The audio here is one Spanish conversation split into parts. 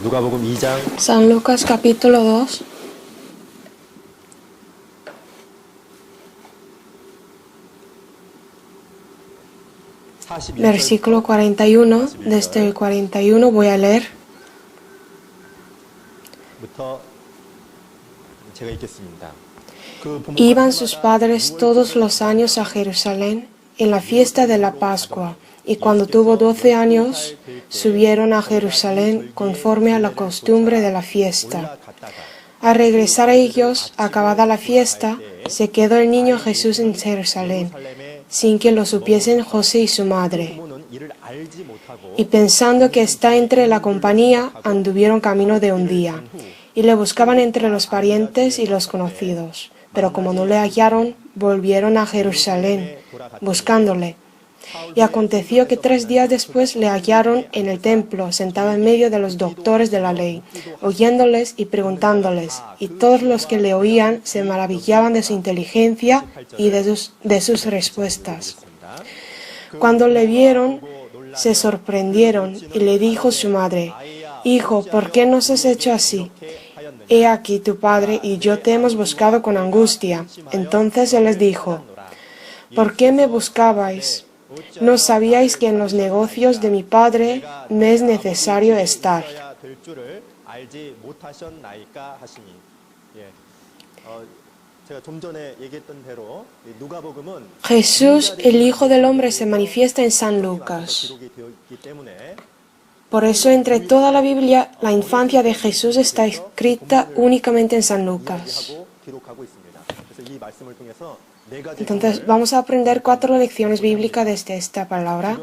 누가복음 2장 San Lucas capítulo 2, versículo 41. Desde el 41 voy a leer. 부터 제가 읽겠습니다. Iban sus padres todos los años a Jerusalén en la fiesta de la Pascua, y cuando tuvo 12 años, subieron a Jerusalén conforme a la costumbre de la fiesta. Al regresar a ellos, acabada la fiesta, se quedó el niño Jesús en Jerusalén, sin que lo supiesen José y su madre. Y pensando que está entre la compañía, anduvieron camino de un día, y le buscaban entre los parientes y los conocidos. Pero como no le hallaron, volvieron a Jerusalén, buscándole. Y aconteció que 3 días después le hallaron en el templo, sentado en medio de los doctores de la ley, oyéndoles y preguntándoles. Y todos los que le oían se maravillaban de su inteligencia y de sus respuestas. Cuando le vieron, se sorprendieron, y le dijo su madre: «Hijo, ¿por qué nos has hecho así? He aquí tu padre y yo te hemos buscado con angustia». Entonces él les dijo: «¿Por qué me buscabais? ¿No sabíais que en los negocios de mi padre me es necesario estar?» Jesús, el Hijo del Hombre, se manifiesta en San Lucas. Por eso, entre toda la Biblia, la infancia de Jesús está escrita únicamente en San Lucas. Entonces, vamos a aprender 4 lecciones bíblicas desde esta palabra.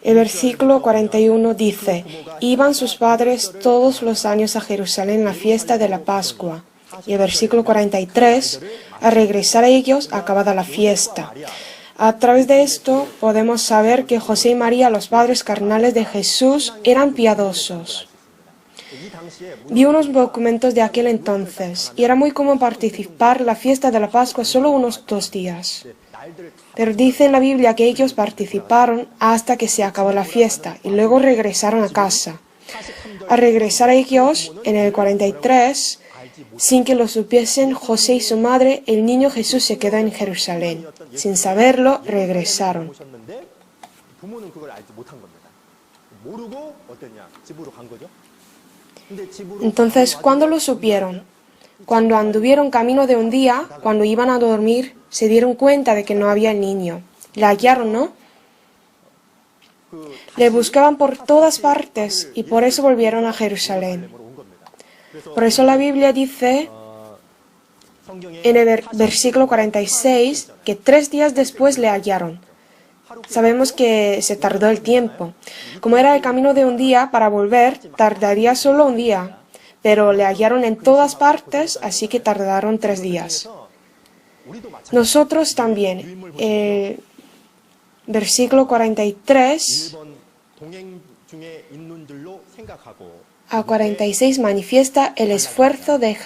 El versículo 41 dice: «Iban sus padres todos los años a Jerusalén en la fiesta de la Pascua». Y el versículo 43: «Al regresar a ellos, acabada la fiesta». A través de esto podemos saber que José y María, los padres carnales de Jesús, eran piadosos. Vi unos documentos de aquel entonces y era muy común participar en la fiesta de la Pascua solo unos 2 días. Pero dice en la Biblia que ellos participaron hasta que se acabó la fiesta y luego regresaron a casa. Al regresar a ellos, en el 43, sin que lo supiesen José y su madre, el niño Jesús se quedó en Jerusalén. Sin saberlo, regresaron. Entonces, ¿cuándo lo supieron? Cuando anduvieron camino de un día, cuando iban a dormir, se dieron cuenta de que no había el niño. Le hallaron, ¿no? Le buscaban por todas partes y por eso volvieron a Jerusalén. Por eso la Biblia dice en el versículo 46 que 3 días después le hallaron. Sabemos que se tardó el tiempo. Como era el camino de un día, para volver tardaría solo un día, pero le hallaron en todas partes, así que tardaron 3 días. Nosotros también. Versículo 43 a 46 manifiesta el esfuerzo de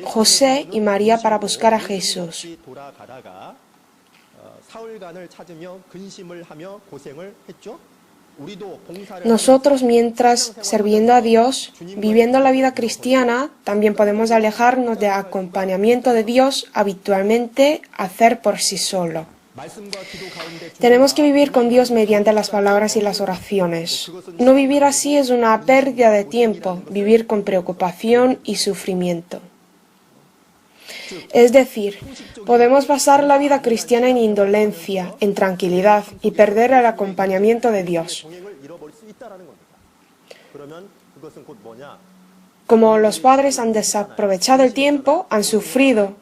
José y María para buscar a Jesús. Nosotros, mientras sirviendo a Dios, viviendo la vida cristiana, también podemos alejarnos del acompañamiento de Dios habitualmente hacer por sí solo. Tenemos que vivir con Dios mediante las palabras y las oraciones. No vivir así es una pérdida de tiempo, vivir con preocupación y sufrimiento. Es decir, podemos pasar la vida cristiana en indolencia, en tranquilidad y perder el acompañamiento de Dios. Como los padres han desaprovechado el tiempo, han sufrido.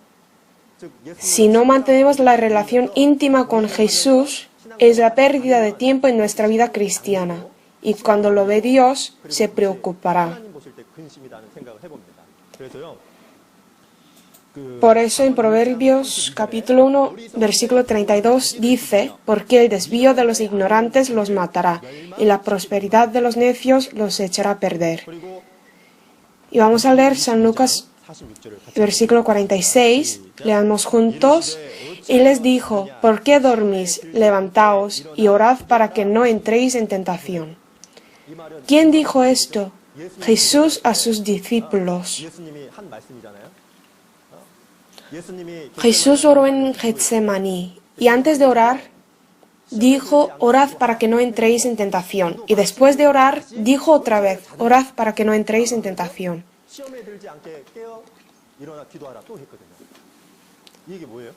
Si no mantenemos la relación íntima con Jesús, es la pérdida de tiempo en nuestra vida cristiana. Y cuando lo ve Dios, se preocupará. Por eso en Proverbios capítulo 1, versículo 32 dice: «Porque el desvío de los ignorantes los matará, y la prosperidad de los necios los echará a perder». Y vamos a leer San Lucas, versículo 46, leamos juntos. Y les dijo: «¿Por qué dormís? Levantaos y orad para que no entréis en tentación». 이 말은 ¿Quién dijo esto? Jesús a sus discípulos. 예수님이 한 말씀이잖아요. 예수님이 Jesús oró en Getsemaní y antes de orar dijo, orad para que no entréis en tentación. Y después de orar dijo otra vez, orad para que no entréis en tentación. 시험에 들지 않게 깨어 일어나 기도하라 또 했거든요. 이 얘기 뭐예요?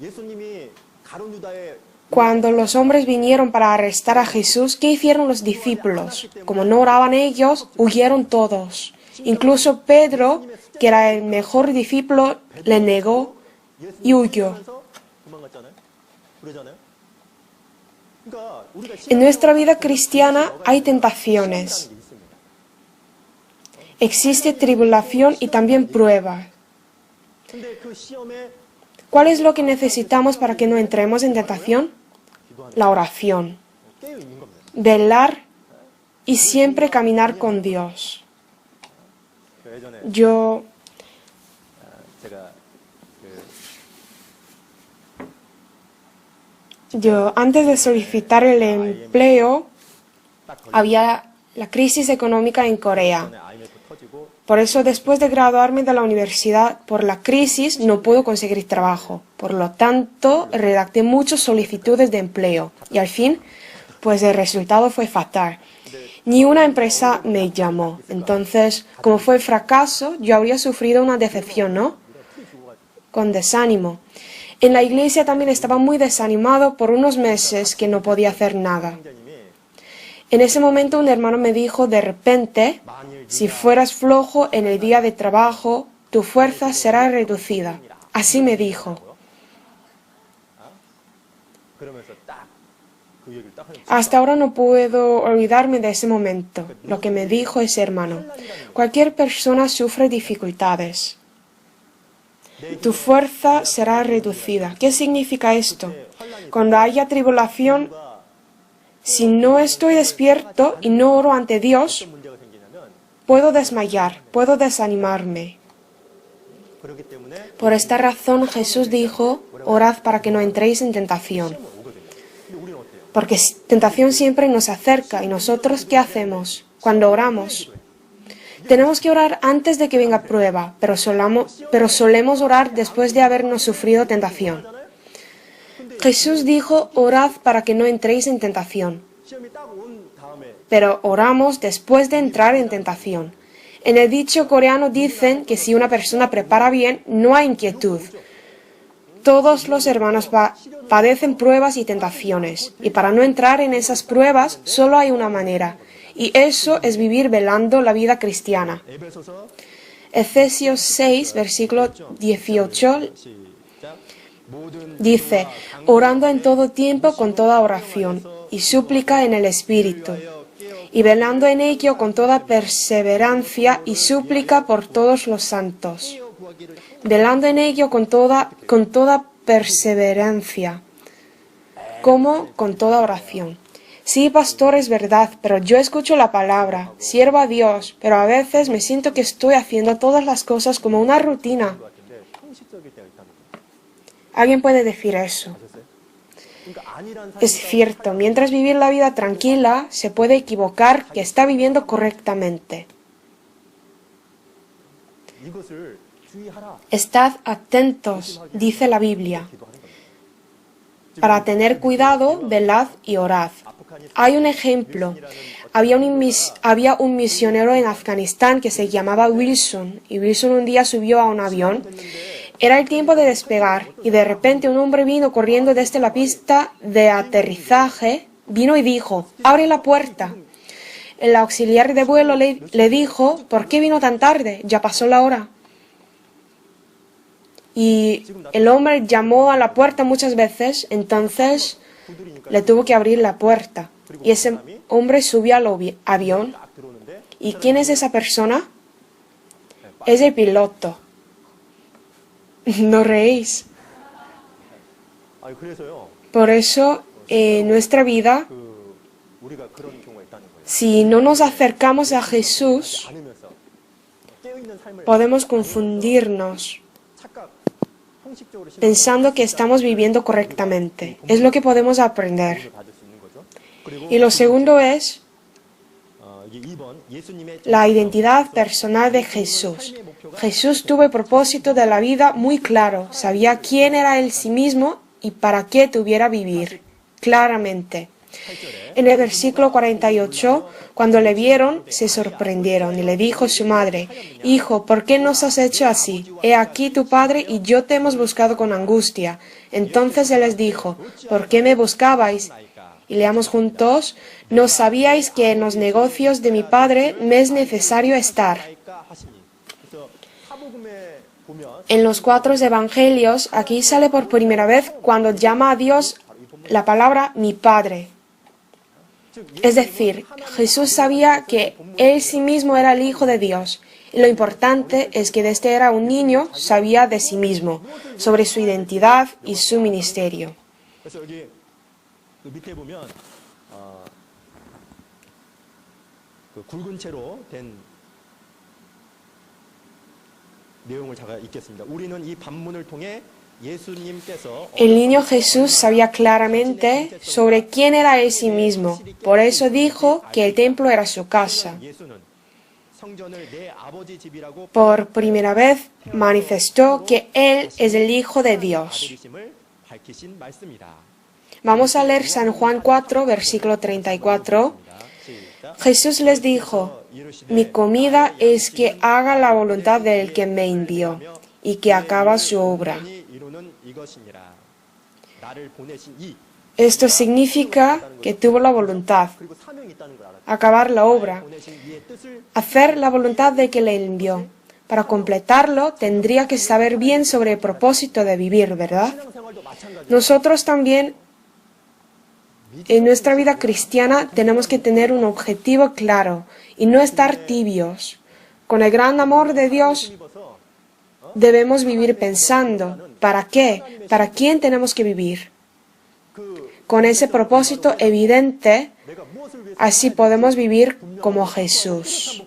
예수님이 가룟 유다의 Cuando los hombres vinieron para arrestar a Jesús, ¿qué hicieron los discípulos? Como no oraban ellos, huyeron todos. Incluso Pedro, que era el mejor discípulo, le negó y huyó. 도망갔잖아요. 그러잖아요. 그러니까 우리가 En nuestra vida cristiana hay tentaciones. 시험이라는 게 있습니다. Existe tribulación y también pruebas. 근데 그 시험에 ¿Cuál es lo que necesitamos para que no entremos en tentación? 기도하는 La oración. 깨어 있는 겁니다. Velar y siempre caminar con Dios. 그 예전에 Yo 제가 antes de solicitar el empleo, 딱 걸려 había la crisis económica en Corea. 전에 IMF 터지고 Por eso, después de graduarme de la universidad, por la crisis, no puedo conseguir trabajo. Por lo tanto, redacté muchas solicitudes de empleo. Y al fin, pues el resultado fue fatal. Ni una empresa me llamó. Entonces, como fue fracaso, yo habría sufrido una decepción, ¿no? Con desánimo. En la iglesia también estaba muy desanimado por unos meses que no podía hacer nada. 형제님이 En ese momento un hermano me dijo de repente, 만일 si fueras flojo en el día de trabajo, tu fuerza será reducida. Así me dijo. 그러면서 딱 그 얘기를 딱 하는 Hasta ahora no puedo olvidarme de ese momento, lo que me dijo ese hermano. Cualquier persona sufre dificultades. Tu fuerza será reducida. ¿Qué significa esto? Cuando haya tribulación, si no estoy despierto y no oro ante Dios, 문제가 생기냐면 puedo desmayar, puedo desanimarme. 그렇기 때문에 Por esta razón Jesús dijo, orad para que no entréis en tentación. 오거든요. 근데 우리는 어때요? Porque tentación siempre nos acerca y nosotros ¿qué hacemos? Cuando oramos. Tenemos que orar antes de que venga prueba, pero solemos orar después de habernos sufrido tentación. Jesús dijo, orad para que no entréis en tentación. 시험이 딱 온 다음에 Pero oramos después de entrar en tentación. En el dicho coreano dicen que si una persona prepara bien, no hay inquietud. Todos los hermanos padecen pruebas y tentaciones, y para no entrar en esas pruebas solo hay una manera, y eso es vivir velando la vida cristiana. 에베소서 Efesios 6, versículo 18, 시작 모든 dice, orando en todo tiempo con toda oración y súplica en el Espíritu, y velando en ello con toda perseverancia y súplica por todos los santos. Velando en ello con toda perseverancia, como con toda oración. Sí, pastor, es verdad, pero yo escucho la palabra, sirvo a Dios, pero a veces me siento que estoy haciendo todas las cosas como una rutina. 것 같은데 형식적일 때가 있다는 거죠. Alguien puede decir eso. 아셨어요? 그러니까 안일한 Es cierto, mientras vivir la vida tranquila, se puede equivocar que está viviendo correctamente. 이것을 주의하라. Estad atentos, dice la Biblia. 기도하는 겁니다. Para tener cuidado, velad y orad. Hay un ejemplo. Había un misionero en Afganistán que se llamaba Wilson, y Wilson un día subió a un avión. Era el tiempo de despegar, y de repente un hombre vino corriendo desde la pista de aterrizaje, vino y dijo, «¡Abre la puerta!». El auxiliar de vuelo le dijo, «¿Por qué vino tan tarde? Ya pasó la hora». Y el hombre llamó a la puerta muchas veces, entonces le tuvo que abrir la puerta. Y ese hombre subió al avión. 딱 들어오는데 ¿Y quién es esa persona? Es el piloto. No reís. 아니 그래서요. Por eso, en nuestra vida, 우리가 그런 경우가 있다는 거예요. si no nos acercamos a Jesús, 않으면서 깨어 있는 삶을 podemos confundirnos 착각 형식적으로 pensando que estamos viviendo correctamente. Es lo que podemos aprender. 받을 수 있는 거죠. 그리고 Y lo segundo es, 여기 2번 예수님의 La identidad personal de Jesús. Jesús tuvo el propósito de la vida muy claro, sabía quién era él sí mismo y para qué tuviera vivir, claramente. En el versículo 48, cuando le vieron, se sorprendieron y le dijo su madre: Hijo, ¿por qué nos has hecho así? He aquí tu padre y yo te hemos buscado con angustia. Entonces él les dijo: ¿Por qué me buscabais? Y leamos juntos: ¿No sabíais que en los negocios de mi padre me es necesario estar? En los 4 evangelios, aquí sale por primera vez cuando llama a Dios la palabra mi Padre. Es decir, Jesús sabía que él sí mismo era el Hijo de Dios. Y lo importante es que desde era un niño sabía de sí mismo, sobre su identidad y su ministerio. 그래서 여기 그 밑에 보면 그 굵은 채로 된 내용을 제가 읽겠습니다. 우리는 이 반문을 통해 예수님께서 El niño Jesús sabía claramente sobre quién era él sí mismo. Por eso dijo que el templo era su casa. 예수는 성전을 내 아버지 집이라고 Por primera vez manifestó que él es el Hijo de Dios. 아들이심을 밝히신 말씀이다. Vamos a leer San Juan 4, versículo 34. Jesús les dijo: Mi comida es que haga la voluntad del que me envió y que acaba su obra. Esto significa que tuvo la voluntad, acabar la obra, hacer la voluntad de que le envió. Para completarlo tendría que saber bien sobre el propósito de vivir, ¿verdad? Nosotros también en nuestra vida cristiana tenemos que tener un objetivo claro y no estar tibios. Con el gran amor de Dios debemos vivir pensando, ¿para qué? ¿Para quién tenemos que vivir? Con ese propósito evidente, así podemos vivir como Jesús.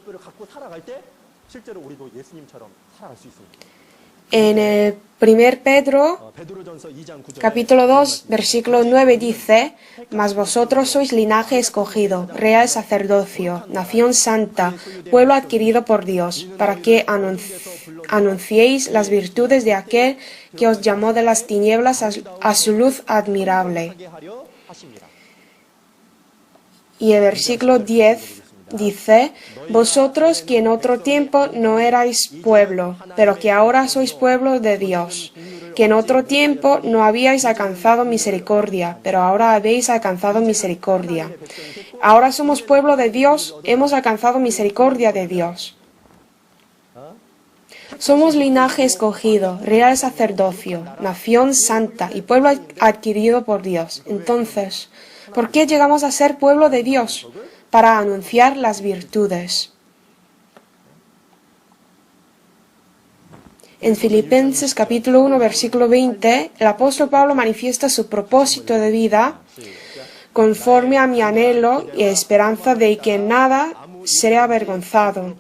En el 1 Pedro, capítulo 2, versículo 9 dice: Mas vosotros sois linaje escogido, real sacerdocio, nación santa, pueblo adquirido por Dios, para que anunciéis las virtudes de aquel que os llamó de las tinieblas a su luz admirable. Y el versículo 10 dice: Vosotros que en otro tiempo no erais pueblo, pero que ahora sois pueblo de Dios, que en otro tiempo no habíais alcanzado misericordia, pero ahora habéis alcanzado misericordia. Ahora somos pueblo de Dios, hemos alcanzado misericordia de Dios. Somos linaje escogido, real sacerdocio, nación santa y pueblo adquirido por Dios. Entonces, ¿por qué llegamos a ser pueblo de Dios? Para anunciar las virtudes. En Filipenses capítulo 1, versículo 20, el apóstol Pablo manifiesta su propósito de vida conforme a mi anhelo y esperanza de que en nada seré avergonzado,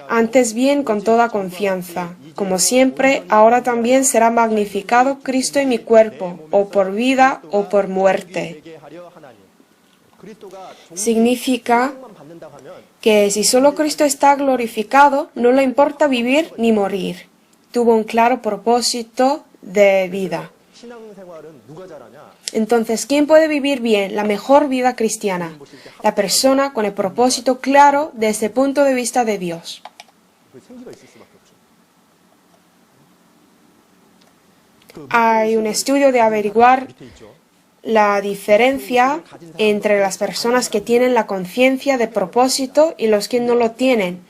antes bien con toda confianza. Como siempre, ahora también será magnificado Cristo en mi cuerpo, o por vida o por muerte. Significa que si solo Cristo está glorificado, no le importa vivir ni morir. Tuvo un claro propósito de vida. Entonces, ¿quién puede vivir bien la mejor vida cristiana? La persona con el propósito claro desde el punto de vista de Dios. Hay un estudio de averiguar la diferencia entre las personas que tienen la conciencia de propósito y los que no lo tienen.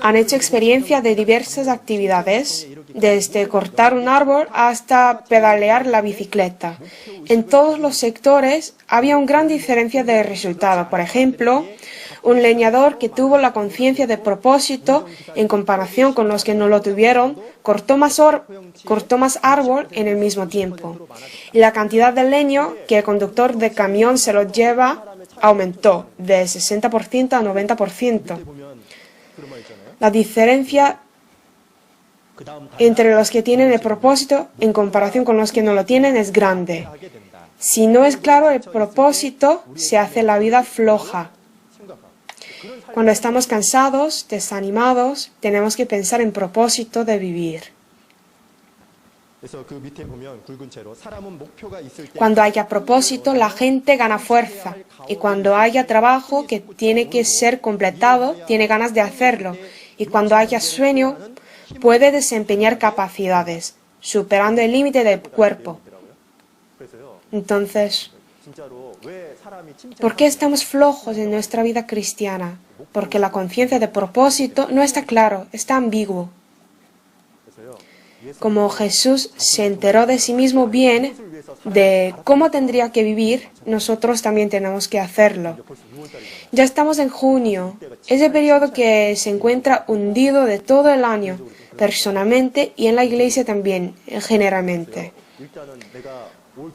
Han hecho experiencia de diversas actividades, desde cortar un árbol hasta pedalear la bicicleta. En todos los sectores había una gran diferencia de resultado. Por ejemplo, un leñador que tuvo la conciencia de propósito en comparación con los que no lo tuvieron, cortó más árbol en el mismo tiempo. Y la cantidad de leño que el conductor de camión se lo lleva aumentó de 60% a 90%. La diferencia entre los que tienen el propósito en comparación con los que no lo tienen es grande. Si no es claro el propósito, se hace la vida floja. Cuando estamos cansados, desanimados, tenemos que pensar en propósito de vivir. Cuando haya propósito, la gente gana fuerza. Y cuando haya trabajo que tiene que ser completado, tiene ganas de hacerlo. Y cuando haya sueño, puede desempeñar capacidades, superando el límite del cuerpo. Entonces, ¿por qué estamos flojos en nuestra vida cristiana? Porque la conciencia de propósito no está claro, está ambiguo. Como Jesús se enteró de sí mismo bien, de cómo tendría que vivir, nosotros también tenemos que hacerlo. Ya estamos en junio, es el periodo que se encuentra hundido de todo el año, personalmente y en la iglesia también, generalmente.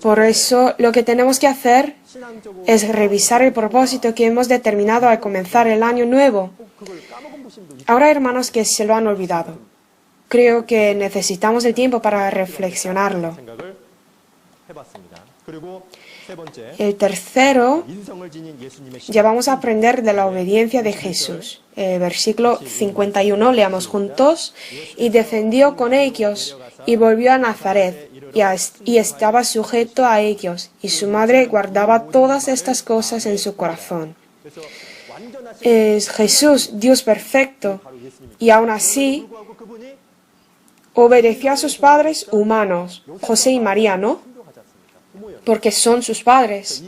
Por eso, lo que tenemos que hacer es revisar el propósito que hemos determinado al comenzar el año nuevo. Ahora, hermanos, que se lo han olvidado. Creo que necesitamos el tiempo para reflexionarlo. El tercero, ya vamos a aprender de la obediencia de Jesús. Versículo 51, leamos juntos. Y descendió con ellos y volvió a Nazaret y estaba sujeto a ellos. Y su madre guardaba todas estas cosas en su corazón. Es Jesús, Dios perfecto, y aún así obedeció a sus padres humanos, José y María, ¿no? Porque son sus padres.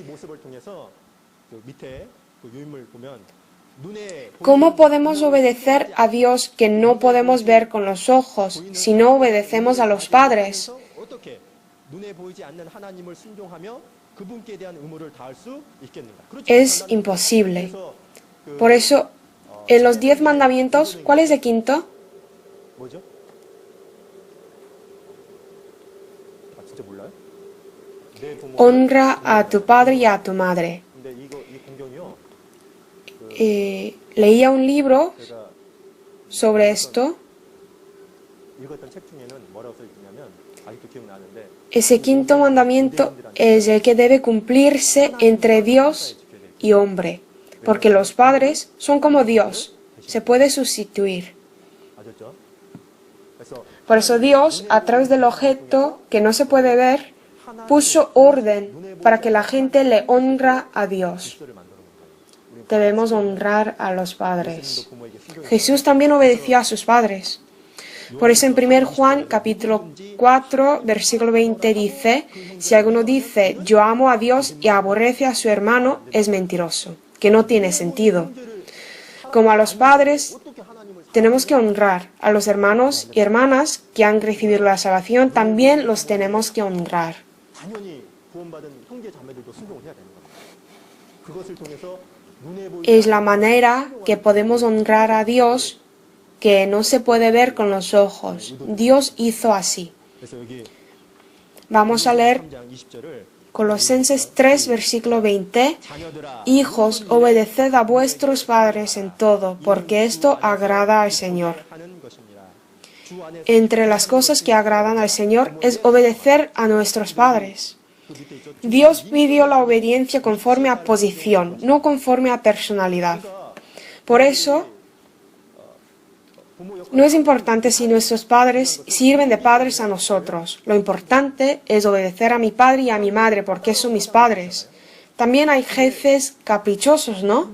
¿Cómo podemos obedecer a Dios que no podemos ver con los ojos si no obedecemos a los padres? Es imposible. Por eso, en los 10 mandamientos, ¿cuál es el quinto? Honra a tu padre y a tu madre. Leía un libro sobre esto. Ese quinto mandamiento es el que debe cumplirse entre Dios y hombre, porque los padres son como Dios, se puede sustituir. Por eso Dios, a través del objeto que no se puede ver, puso orden para que la gente le honra a Dios. Debemos honrar a los padres. Jesús también obedeció a sus padres. Por eso en 1 Juan capítulo 4, versículo 20 dice, si alguno dice, yo amo a Dios y aborrece a su hermano, es mentiroso, que no tiene sentido. Como a los padres, tenemos que honrar. A los hermanos y hermanas que han recibido la salvación, también los tenemos que honrar. Es la manera que podemos honrar a Dios que no se puede ver con los ojos. Dios hizo así. Vamos a leer Colosenses 3, versículo 20. Hijos, obedeced a vuestros padres en todo, porque esto agrada al Señor. Entre las cosas que agradan al Señor es obedecer a nuestros padres. Dios pidió la obediencia conforme a posición, no conforme a personalidad. Por eso, no es importante si nuestros padres sirven de padres a nosotros. Lo importante es obedecer a mi padre y a mi madre porque son mis padres. También hay jefes caprichosos, ¿no?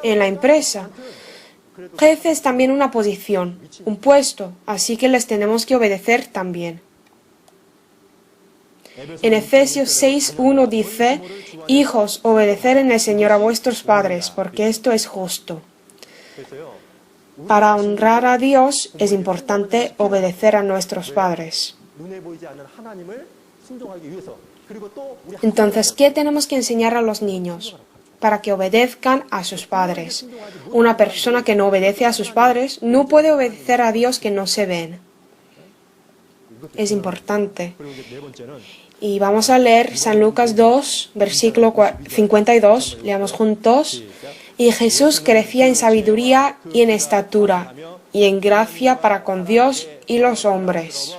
En la empresa. Jefe es también una posición, un puesto, así que les tenemos que obedecer también. En Efesios 6:1 dice, hijos, obedecer en el Señor a vuestros padres, porque esto es justo. Para honrar a Dios es importante obedecer a nuestros padres. Entonces, ¿qué tenemos que enseñar a los niños? Para que obedezcan a sus padres. Una persona que no obedece a sus padres no puede obedecer a Dios que no se ven. Es importante. Y vamos a leer San Lucas 2, versículo 52. Leamos juntos. Y Jesús crecía en sabiduría y en estatura y en gracia para con Dios y los hombres.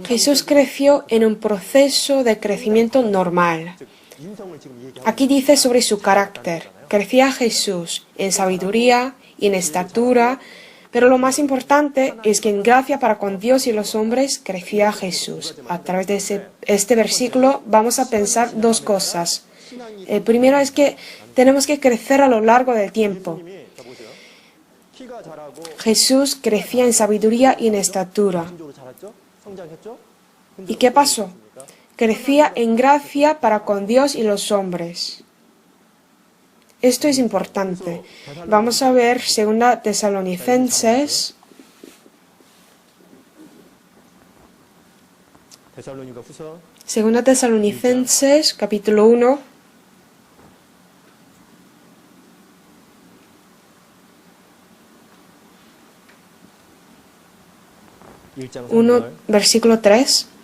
Jesús creció en un proceso de crecimiento normal. 즉 인성을 지금 얘기하고 Aquí dice sobre su carácter. Crecía Jesús en sabiduría y en estatura, pero lo más importante es que en gracia para con Dios y los hombres crecía Jesús. A través de este versículo vamos a pensar dos cosas. El primero es que tenemos que crecer a lo largo del tiempo. 예수님이 자 보세요. 키가 자라고 Jesús crecía en sabiduría y en estatura. 정신적으로 자랐죠? 성장했죠? ¿Y qué pasó? Crecía en gracia para con Dios y los hombres. Esto es importante. Vamos a ver 2 Tesalonicenses, 데살로니가 후서 2 Tesalonicenses, capítulo 1, 1장 1, 3절 versículo 3.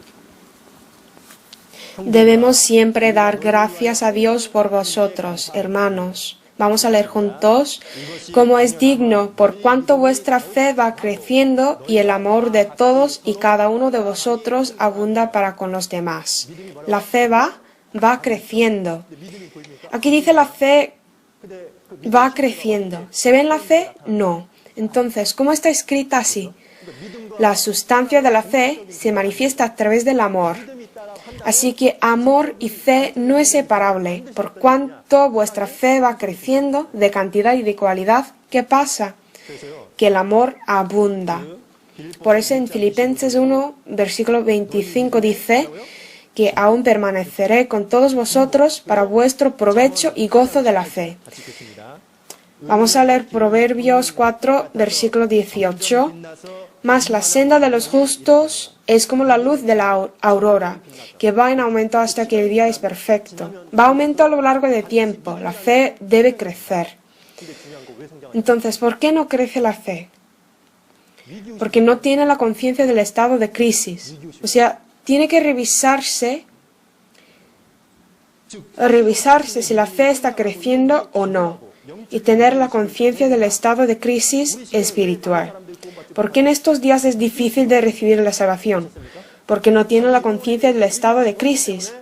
Debemos siempre dar gracias a Dios por vosotros, hermanos. Vamos a leer juntos. Como es digno, por cuanto vuestra fe va creciendo y el amor de todos y cada uno de vosotros abunda para con los demás. La fe va creciendo. Aquí dice la fe va creciendo. ¿Se ve en la fe? No. Entonces, ¿cómo está escrita así? La sustancia de la fe se manifiesta a través del amor. Así que amor y fe no es separable. Por cuanto vuestra fe va creciendo de cantidad y de cualidad, ¿qué pasa? Que el amor abunda. Por eso en Filipenses 1, versículo 25 dice que aún permaneceré con todos vosotros para vuestro provecho y gozo de la fe. Vamos a leer Proverbios 4, versículo 18. Mas la senda de los justos es como la luz de la aurora, que va en aumento hasta que el día es perfecto. Va a aumento a lo largo del tiempo. La fe debe crecer. Entonces, ¿por qué no crece la fe? Porque no tiene la conciencia del estado de crisis. O sea, tiene que revisarse si la fe está creciendo o no, y tener la conciencia del estado de crisis espiritual. ¿Por qué en estos días es difícil de recibir la salvación? Porque no tienen la conciencia del estado de crisis.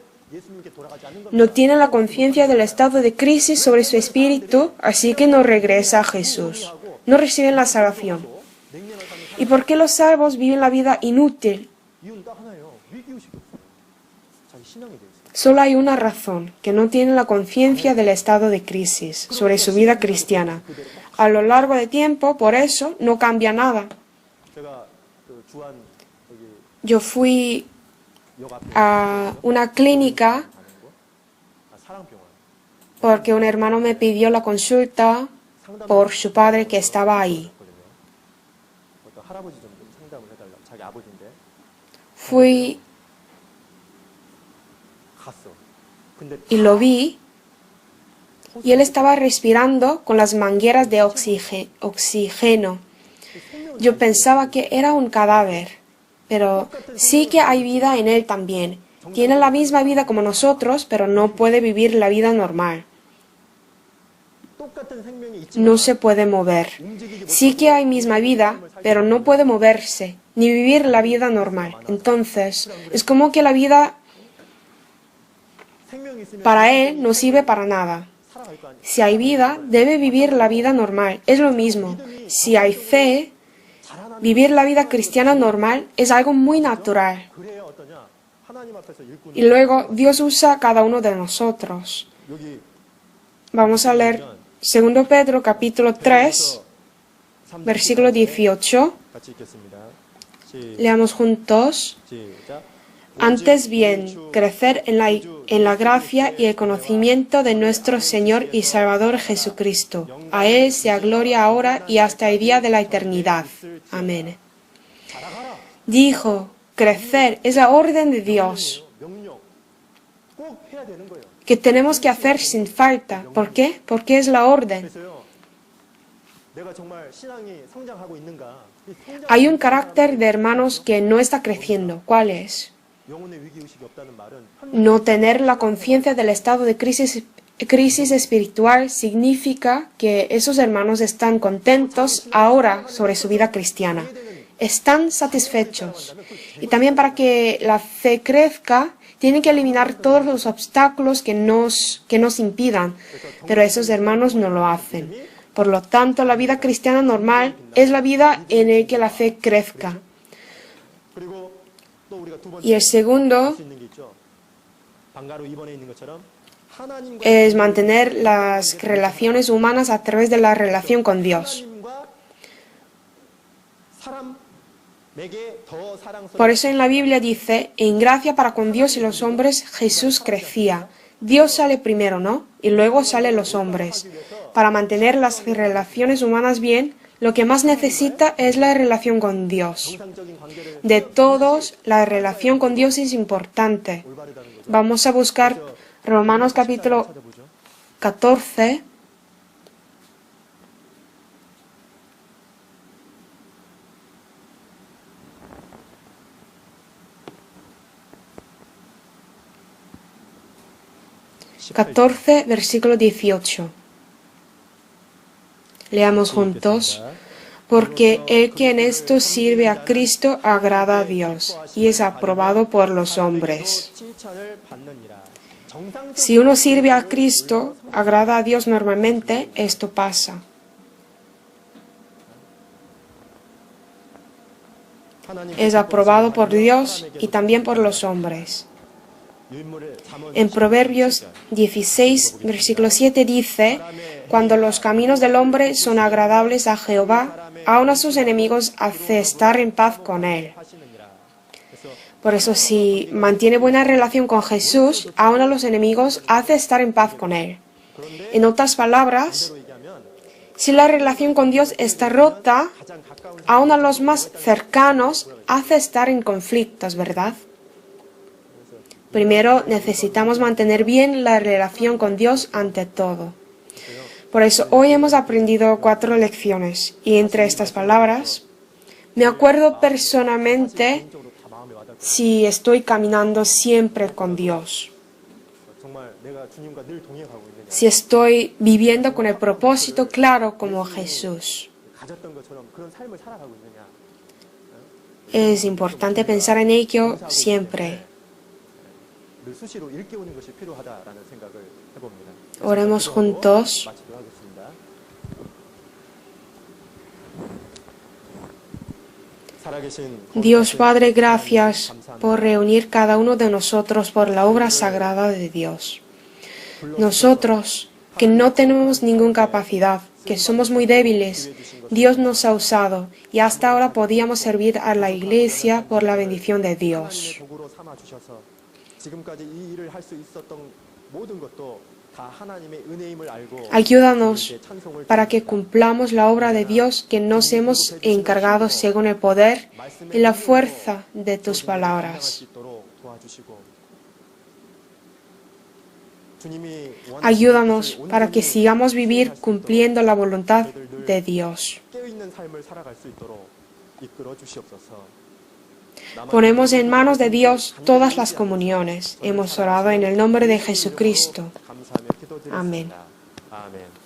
No tienen la conciencia del estado de crisis sobre su espíritu, así que no regresa a Jesús. No reciben la salvación. ¿Y por qué los salvos viven la vida inútil? 이유는 딱 하나예요. 위기의식이 없어요. 자기 신앙에 대해서. Solo hay una razón, que no tienen la conciencia del estado de crisis sobre su vida cristiana. A lo largo del tiempo, por eso, no cambia nada. 제가 그 주한 여기 Yo fui 역 앞에 a una clínica 사랑병원 porque un hermano me pidió la consulta por su padre que estaba ahí. 있거든요. 어떤 할아버지 좀 상담을 해달라고 자기 아버지인데 Fui 갔어. 근데 y lo vi y él estaba respirando con las mangueras de oxígeno. Yo pensaba que era un cadáver, pero sí que hay vida en él también. Tiene la misma vida como nosotros, pero no puede vivir la vida normal. 똑같은 생명이 있지만 No se puede mover. Sí que hay misma vida, pero no puede moverse, ni vivir la vida normal. Entonces, es como que la vida 생명이 있으면 para él no sirve para nada. 살아갈 거 아니에요. Si hay vida, debe vivir la vida normal. Es lo mismo. Si hay fe, vivir la vida cristiana normal es algo muy natural. 그래야 어떠냐? 하나님 앞에서 일꾼 Y luego Dios usa a cada uno de nosotros. 여기 Vamos a leer 2 Pedro capítulo 3, versículo 18. 같이 읽겠습니다. Leamos juntos. 시작. Antes bien, crecer en la gracia y el conocimiento de nuestro Señor y Salvador Jesucristo. A Él sea gloria ahora y hasta el día de la eternidad. Amén. Dijo, crecer es la orden de Dios, 명령 꼭 해야 되는 거예요. que tenemos que hacer sin falta. ¿Por qué? Porque es la orden. 그래서요. 내가 정말 신앙이 성장하고 있는가? 이 성장 Hay un carácter de hermanos que no está creciendo. ¿Cuál es? 영혼의 위기 의식이 없다는 말은 No tener la conciencia del estado de crisis espiritual significa que esos hermanos están contentos ahora sobre su vida cristiana. están satisfechos. Y también para que la fe crezca, tienen que eliminar todos los obstáculos que nos impidan, pero esos hermanos no lo hacen. Por lo tanto, la vida cristiana normal es la vida en la que la fe crezca. 그리고 또 우리가 두 번째 Y el segundo 할 수 있는 게 있죠. 방가로 2번에 있는 것처럼 하나님과 es mantener las relaciones humanas a través de la relación con Dios. 하나님과 사람에게 더 사랑스러운 Por eso en la Biblia dice, en gracia para con Dios y los hombres, Jesús crecía. Dios sale primero, ¿no? Y luego salen los hombres. Para mantener las relaciones humanas bien, lo que más necesita es la relación con Dios. 정상적인 관계를 De todos, la relación con Dios es importante. 올바르다는 거죠. Vamos a buscar Romanos capítulo 찾아보죠. 14. Versículo 18. Leamos juntos. Porque el que en esto sirve a Cristo agrada a Dios y es aprobado por los hombres. 칭찬을 받느니라. 정상적 Si uno sirve a Cristo, agrada a Dios normalmente, esto pasa. 하나님 Es aprobado por Dios y también por los hombres. 유인물을 잠언 En Proverbios 16, versículo 7 dice, cuando los caminos del hombre son agradables a Jehová, aun a sus enemigos hace estar en paz con él. 하시느니라. 그래서 Por eso si mantiene buena relación con Jesús, aun a los enemigos hace estar en paz con él. 그런데 En otras palabras, 로 얘기하면 si la relación con Dios está rota, 가장 가까운 aun a los más cercanos hace estar en conflictos, ¿verdad? Primero necesitamos mantener bien la relación con Dios ante todo. Por eso hoy hemos aprendido 4 lecciones y entre estas palabras me acuerdo personalmente 적으로 다 마음에 와닿고 si estoy caminando siempre con Dios, 정말 내가 주님과 늘 동행하고 있느냐. si estoy viviendo con el propósito claro como Jesús. 가졌던 것처럼 그런 삶을 살아가고 있느냐. Es importante pensar en ello siempre. 늘 수시로 일깨우는 것이 필요하다라는 생각을 해봅니다. Oremos juntos. 마치도록 하겠습니다. 살아계신 Dios Padre, gracias por reunir cada uno de nosotros por la obra sagrada de Dios. Nosotros, que no tenemos ninguna capacidad, que somos muy débiles, Dios nos ha usado y hasta ahora podíamos servir a la Iglesia por la bendición de Dios. 도구로 삼아 주셔서 지금까지 이 일을 할 수 있었던 모든 것도 다 하나님의 은혜임을 알고 Ayúdanos para que cumplamos la obra de Dios que nos hemos encargado según el poder y la fuerza de tus palabras. Ayúdanos para que sigamos vivir cumpliendo la voluntad de Dios. Ponemos en manos de Dios todas las comuniones. Hemos orado en el nombre de Jesucristo. Amén. 아멘.